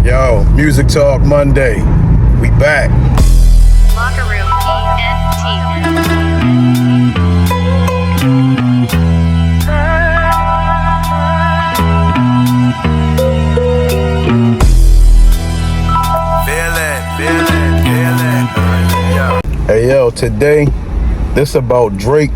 Yo, Music Talk Monday. We back. Locker Room ENT. Hey yo, today, this about Drake,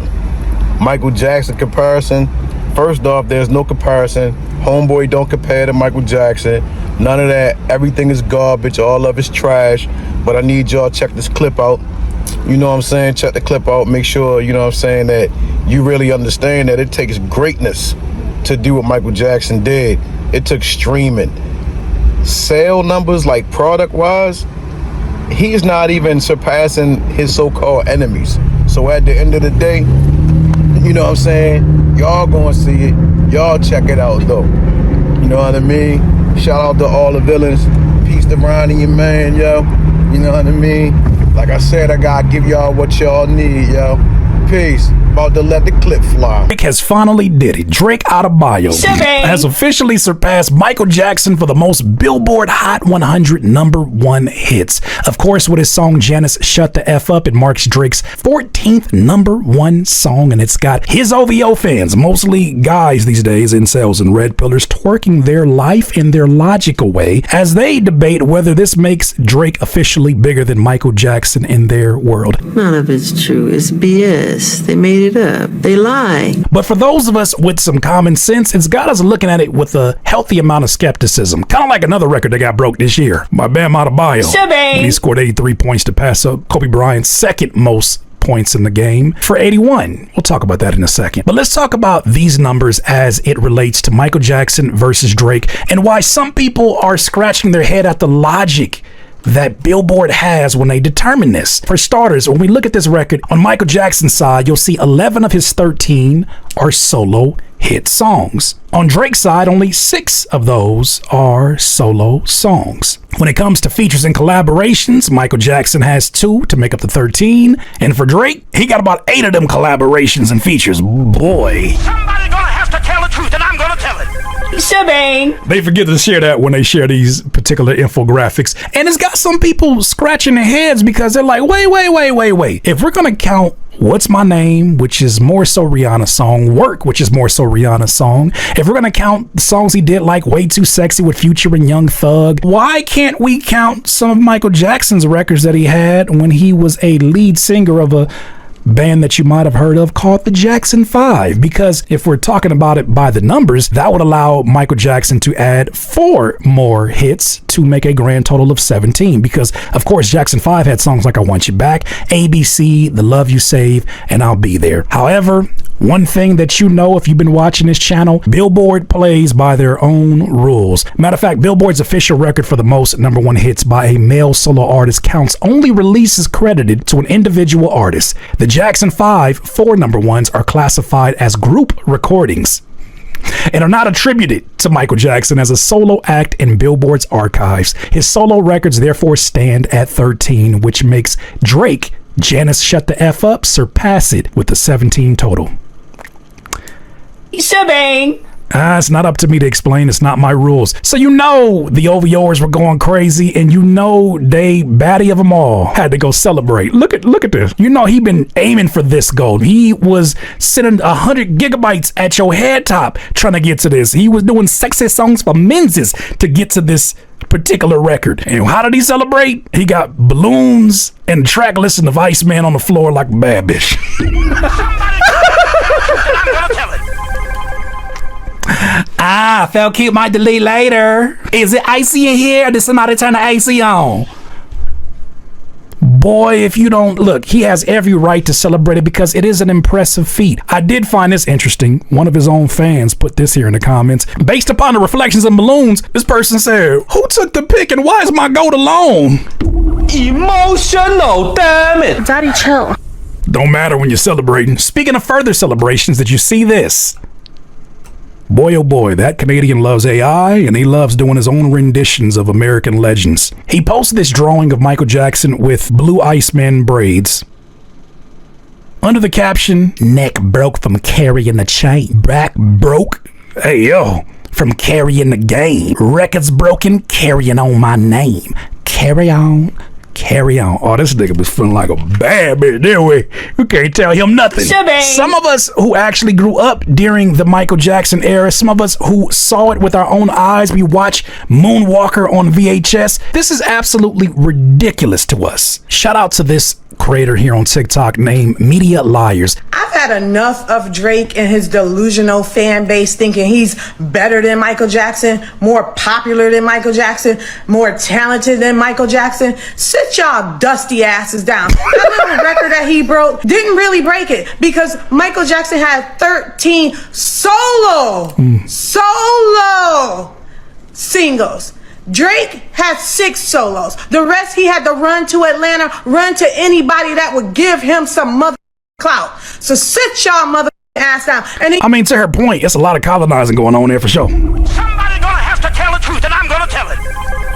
Micheal Jackson comparison. First off, there's no comparison. Homeboy don't compare to Micheal Jackson. None of that. Everything is garbage. All of it's trash. But I need y'all to check this clip out. You know what I'm saying? Check the clip out. Make sure, you know what I'm saying, that you really understand that it takes greatness to do what Micheal Jackson did. It took streaming. Sale numbers, like product-wise, he's not even surpassing his so-called enemies. So at the end of the day, you know what I'm saying? Y'all gonna see it. Y'all check it out, though. You know what I mean? Shout out to all the villains. Peace to Ronnie and man, yo. You know what I mean? Like I said, I gotta give y'all what y'all need, yo. Peace. About to let the clip fly. Drake has finally did it. Drake out of bio has officially surpassed Micheal Jackson for the most Billboard Hot 100 #1 hits. Of course, with his song Janice Shut the F Up, it marks Drake's 14th #1 song, and it's got his OVO fans, mostly guys these days, incels and red pillars, twerking their life in their logical way as they debate whether this makes Drake officially bigger than Micheal Jackson in their world. None of it's true. It's BS. They made it up. They lie. But for those of us with some common sense, it's got us looking at it with a healthy amount of skepticism. Kind of like another record that got broke this year by Bam Adebayo. When he scored 83 points to pass up Kobe Bryant's second most points in the game for 81. We'll talk about that in a second. But let's talk about these numbers as it relates to Micheal Jackson versus Drake and why some people are scratching their head at the logic that Billboard has when they determine this. For starters, when we look at this record, on Micheal Jackson's side, you'll see 11 of his 13 are solo hit songs. On Drake's side, only 6 of those are solo songs. When it comes to features and collaborations, Micheal Jackson has 2 to make up the 13. And for Drake, he got about 8 of them collaborations and features. Boy. Somebody gonna have to tell the truth, and I'm gonna tell it. They forget to share that when they share these particular infographics. And it's got some people scratching their heads because they're like, wait. If we're going to count What's My Name, which is more so Rihanna's song, Work, which is more so Rihanna's song, if we're going to count the songs he did like Way Too Sexy with Future and Young Thug, why can't we count some of Micheal Jackson's records that he had when he was a lead singer of a band that you might have heard of called the Jackson 5? Because if we're talking about it by the numbers, that would allow Micheal Jackson to add 4 more hits to make a grand total of 17. Because of course Jackson 5 had songs like I Want You Back, ABC, The Love You Save, and I'll Be There. However, one thing that you know if you've been watching this channel, Billboard plays by their own rules. Matter of fact, Billboard's official record for the most #1 hits by a male solo artist counts only releases credited to an individual artist. The Jackson 5 4 #1s are classified as group recordings and are not attributed to Micheal Jackson as a solo act in Billboard's archives. His solo records therefore stand at 13, which makes Drake Janice Shut the F Up surpass it with the 17 total. It's not up to me to explain. It's not my rules. So you know the OVOers were going crazy, and you know they baddie of them all had to go celebrate. Look at this. You know he been aiming for this gold. He was sending 100 gigabytes at your head top trying to get to this. He was doing sexy songs for Menzies to get to this particular record. And how did he celebrate? He got balloons and track listing of Iceman on the floor like a bad bitch. Felt cute, might delete later. Is it icy in here or did somebody turn the AC on? Boy, if you don't look, he has every right to celebrate it because it is an impressive feat. I did find this interesting. One of his own fans put this here in the comments. Based upon the reflections and balloons, this person said, who took the pic and why is my goat alone? Emotional, damn it. Daddy, chill. Don't matter when you're celebrating. Speaking of further celebrations, did you see this? Boy, oh boy, that Canadian loves AI, and he loves doing his own renditions of American legends. He posted this drawing of Micheal Jackson with blue Iceman braids. Under the caption, neck broke from carrying the chain. Back broke. Hey, yo, from carrying the game. Records broken, carrying on my name. Carry on. Carry on. Oh, this nigga was feeling like a bad bitch, didn't we? You can't tell him nothing. Some of us who actually grew up during the Michael Jackson era, some of us who saw it with our own eyes, we watch Moonwalker on VHS. This is absolutely ridiculous to us. Shout out to this creator here on TikTok named Media Liars. I've had enough of Drake and his delusional fan base thinking he's better than Michael Jackson, more popular than Michael Jackson, more talented than Michael Jackson. Sit y'all dusty asses down. That little record that he broke didn't really break it because Michael Jackson had 13 solo singles. Drake had 6 solos. The rest he had to run to Atlanta, run to anybody that would give him some mother clout. So sit y'all mother ass down. And I mean, to her point, it's a lot of colonizing going on there for sure. Somebody gonna have to tell the truth, and I'm gonna tell it.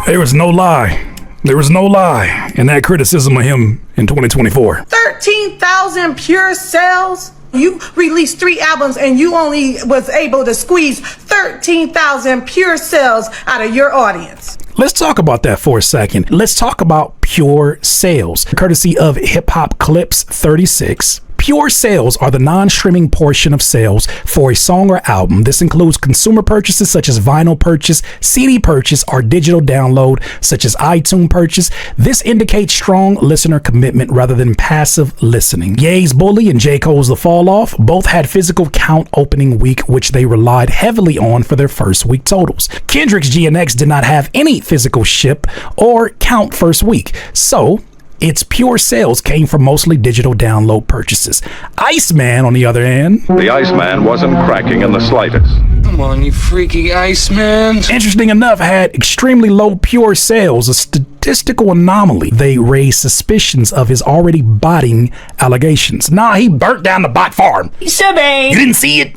There was no lie. There was no lie in that criticism of him in 2024. 13,000 pure sales. You released 3 albums and you only was able to squeeze 13,000 pure sales out of your audience. Let's talk about that for a second. Let's talk about pure sales, courtesy of Hip Hop Clips 36. Pure sales are the non-streaming portion of sales for a song or album. This includes consumer purchases such as vinyl purchase, CD purchase, or digital download such as iTunes purchase. This indicates strong listener commitment rather than passive listening. Ye's Bully and J. Cole's The Fall Off both had physical count opening week, which they relied heavily on for their first week totals. Kendrick's GNX did not have any physical ship or count first week. So its pure sales came from mostly digital download purchases. Iceman, on the other hand, The Iceman wasn't cracking in the slightest. Come on, you freaky Iceman. interesting enough, had extremely low pure sales, a statistical anomaly. They raised suspicions of his already botting allegations. Nah, he burnt down the bot farm. You didn't see it.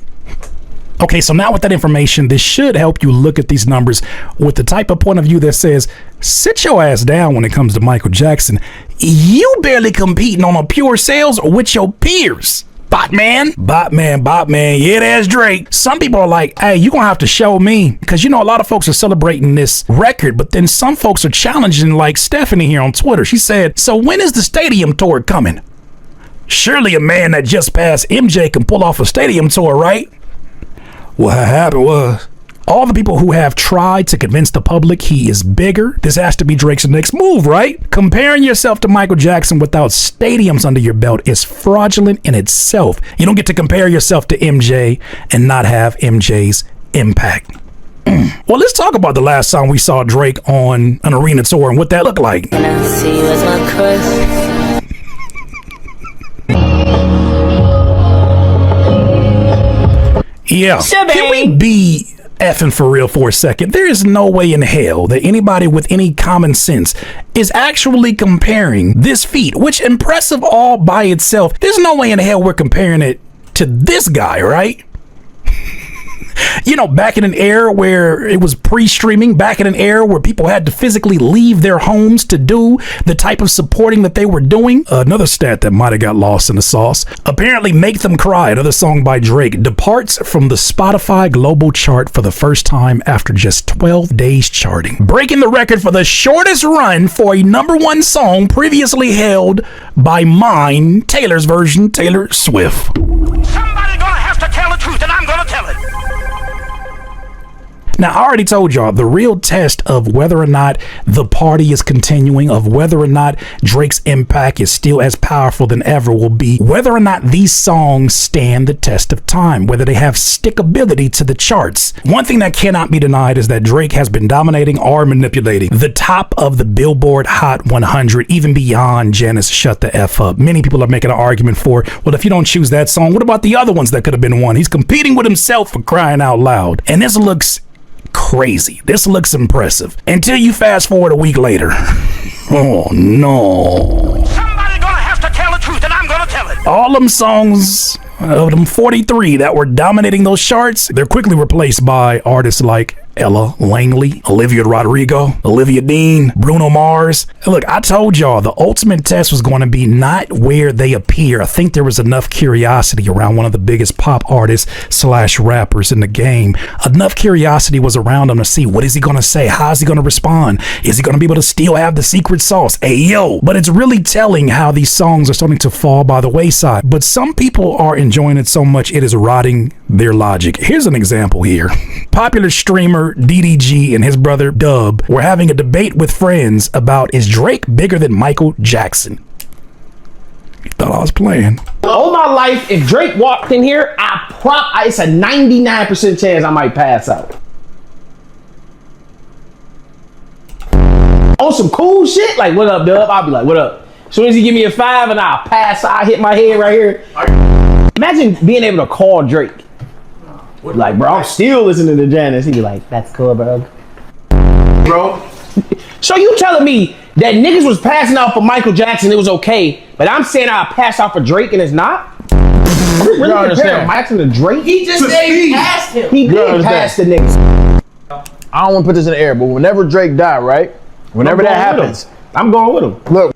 Okay, so now with that information, this should help you look at these numbers with the type of point of view that says, sit your ass down when it comes to Michael Jackson. You barely competing on a pure sales with your peers. Botman, yeah, that's Drake. Some people are like, hey, you're gonna have to show me, because you know a lot of folks are celebrating this record, but then some folks are challenging, like Stephanie here on Twitter. She said, so when is the stadium tour coming? Surely a man that just passed MJ can pull off a stadium tour, right? What happened was, all the people who have tried to convince the public he is bigger, this has to be Drake's next move, right? Comparing yourself to Michael Jackson without stadiums under your belt is fraudulent in itself. You don't get to compare yourself to MJ and not have MJ's impact. Well, let's talk about the last time we saw Drake on an arena tour and what that looked like. Yeah. Can we be effing for real for a second? There is no way in hell that anybody with any common sense is actually comparing this feat, which impressive all by itself. There's no way in hell we're comparing it to this guy, right? You know, back in an era where it was pre-streaming, back in an era where people had to physically leave their homes to do the type of supporting that they were doing. Another stat that might have got lost in the sauce. Apparently, Make Them Cry, another song by Drake, departs from the Spotify global chart for the first time after just 12 days charting, breaking the record for the shortest run for a #1 song previously held by Mine, Taylor's version, Taylor Swift. Somebody gonna have to tell the truth, and I'm gonna tell it. Now, I already told y'all the real test of whether or not the party is continuing, of whether or not Drake's impact is still as powerful than ever, will be whether or not these songs stand the test of time, whether they have stickability to the charts. One thing that cannot be denied is that Drake has been dominating or manipulating the top of the Billboard Hot 100, even beyond Janice Shut the F Up. Many people are making an argument for, well, if you don't choose that song, what about the other ones that could have been won? He's competing with himself, for crying out loud. And this looks crazy. This looks impressive. Until you fast forward a week later. Oh no. Somebody gonna have to tell the truth, and I'm gonna tell it. All them songs of them 43 that were dominating those charts, they're quickly replaced by artists like Ella Langley, Olivia Rodrigo, Olivia Dean, Bruno Mars. Look, I told y'all the ultimate test was going to be not where they appear. I think there was enough curiosity around one of the biggest pop artists / rappers in the game. Enough curiosity was around him to see what is he going to say? How is he going to respond? Is he going to be able to still have the secret sauce? Hey, yo. But it's really telling how these songs are starting to fall by the wayside. But some people are enjoying it so much it is rotting their logic. Here's an example here. Popular streamer DDG and his brother Dub were having a debate with friends about, is Drake bigger than Michael Jackson? You thought I was playing. All my life, if Drake walked in here, it's a 99% chance I might pass out. On some cool shit, like, what up, Dub? I'll be like, what up? As soon as he give me a 5 and I'll pass out, hit my head right here. Imagine being able to call Drake. Like, bro, I'm still listening to Janice. He'd be like, that's cool, bro. So you telling me that niggas was passing out for Michael Jackson, it was okay, but I'm saying I passed out for Drake and it's not? Really compare Jackson to Drake? He just said he passed him. He did pass the niggas. I don't want to put this in the air, but whenever Drake died, right? Whenever that happens, I'm going with him. Look.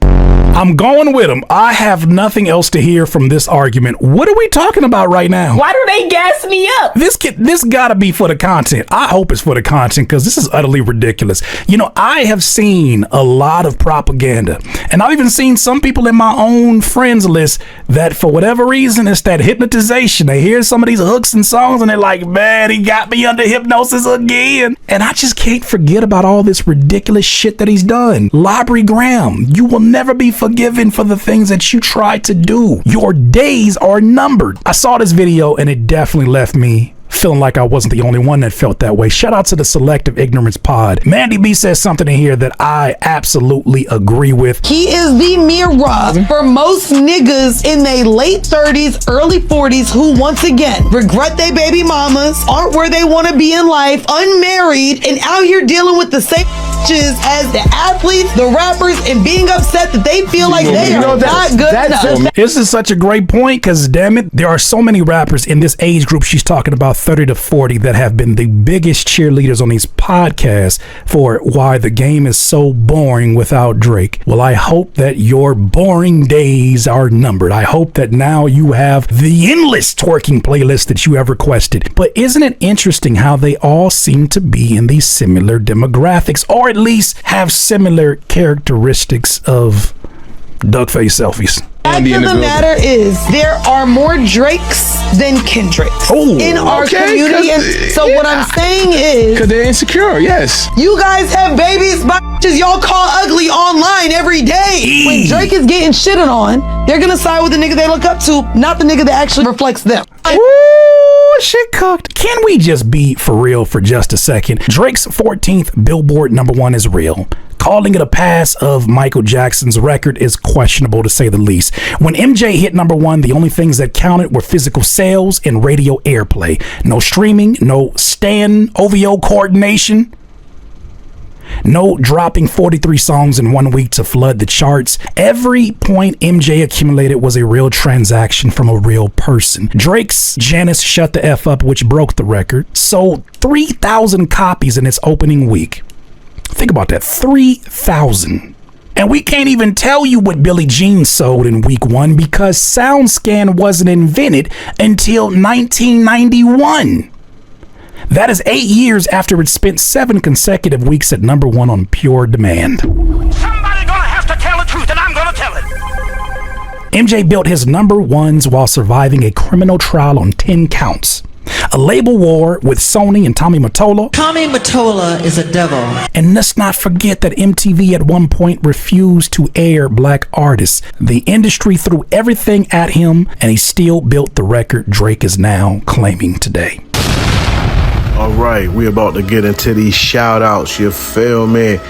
I'm going with him. I have nothing else to hear from this argument. What are we talking about right now? Why do they gas me up? This gotta be for the content. I hope it's for the content because this is utterly ridiculous. You know, I have seen a lot of propaganda, and I've even seen some people in my own friends list that for whatever reason, it's that hypnotization. They hear some of these hooks and songs and they're like, man, he got me under hypnosis again. And I just can't forget about all this ridiculous shit that he's done. Labrie Graham, you will never be forgiven for the things that you tried to do. Your days are numbered. I saw this video and it definitely left me feeling like I wasn't the only one that felt that way. Shout out to the Selective Ignorance Pod. Mandy B says something in here that I absolutely agree with. He is the mirror for most niggas in their late 30s, early 40s who once again regret their baby mamas, aren't where they want to be in life, unmarried, and out here dealing with the same as the athletes, the rappers, and being upset that they feel like they are not good enough. This is such a great point because, damn it, there are so many rappers in this age group she's talking about, 30 to 40, that have been the biggest cheerleaders on these podcasts for why the game is so boring without Drake. Well, I hope that your boring days are numbered. I hope that now you have the endless twerking playlist that you have requested. But isn't it interesting how they all seem to be in these similar demographics, or at least have similar characteristics of duck-face selfies? Fact of the matter is, there are more Drakes than Kendricks in our community. And so what I'm saying is, because they're insecure, yes. You guys have babies by bitches y'all call ugly online every day. When Drake is getting shitted on, they're gonna side with the nigga they look up to, not the nigga that actually reflects them. Ooh, shit cooked. Can we just be for real for just a second? Drake's 14th Billboard #1 is real. Calling it a pass of Michael Jackson's record is questionable, to say the least. When MJ hit #1, the only things that counted were physical sales and radio airplay. No streaming, no stand OVO coordination, no dropping 43 songs in 1 week to flood the charts. Every point MJ accumulated was a real transaction from a real person. Drake's Janice Shut the F Up, which broke the record, sold 3,000 copies in its opening week. Think about that, 3,000. And we can't even tell you what Billie Jean sold in week 1 because SoundScan wasn't invented until 1991. That is 8 years after it spent 7 consecutive weeks at #1 on pure demand. Somebody gonna have to tell the truth, and I'm gonna tell it. MJ built his #1s while surviving a criminal trial on 10 counts. A label war with Sony and Tommy Mottola. Tommy Mottola is a devil. And let's not forget that MTV at one point refused to air black artists. The industry threw everything at him, and he still built the record Drake is now claiming today. All right, we about to get into these shout outs, you feel me?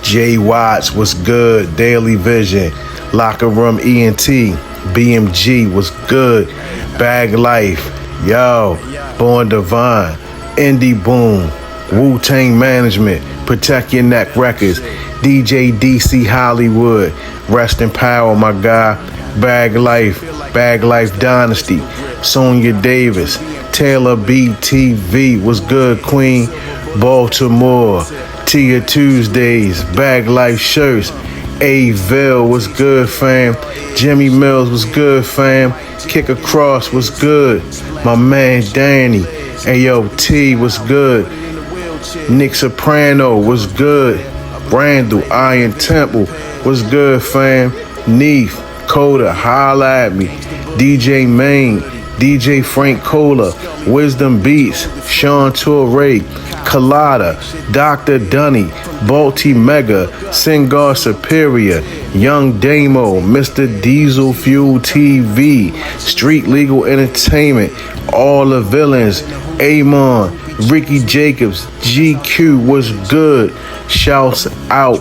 Jay Watts was good, Daily Vision, Locker Room ENT, BMG was good, Bag Life, yo, Born Divine, Indie Boom, Wu-Tang Management, Protect Your Neck Records, DJ DC Hollywood, Rest in Power, my guy, Bag Life Dynasty, Sonia Davis, Taylor BTV was good, Queen, Baltimore, Tia Tuesdays, Bag Life Shirts, A-Ville was good, fam. Jimmy Mills was good, fam. Kick Across was good. My man Danny, AOT was good. Nick Soprano was good. Randall, Iron Temple was good, fam. Neef, Coda, holla at me. DJ Main, DJ Frank Cola, Wisdom Beats, Sean Torre, Colada, Dr. Dunny, Balti Mega, Singar Superior, Young Damo, Mr. Diesel Fuel TV, Street Legal Entertainment, All the Villains, Amon, Ricky Jacobs, GQ was good. Shouts out.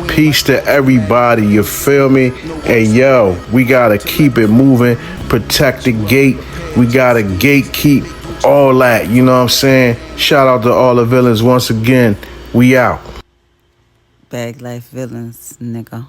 Peace to everybody, you feel me? Hey yo, we gotta keep it moving, protect the gate, we gotta gatekeep all that, you know what I'm saying? Shout out to all the villains once again, we out. Bag Life Villains, nigga.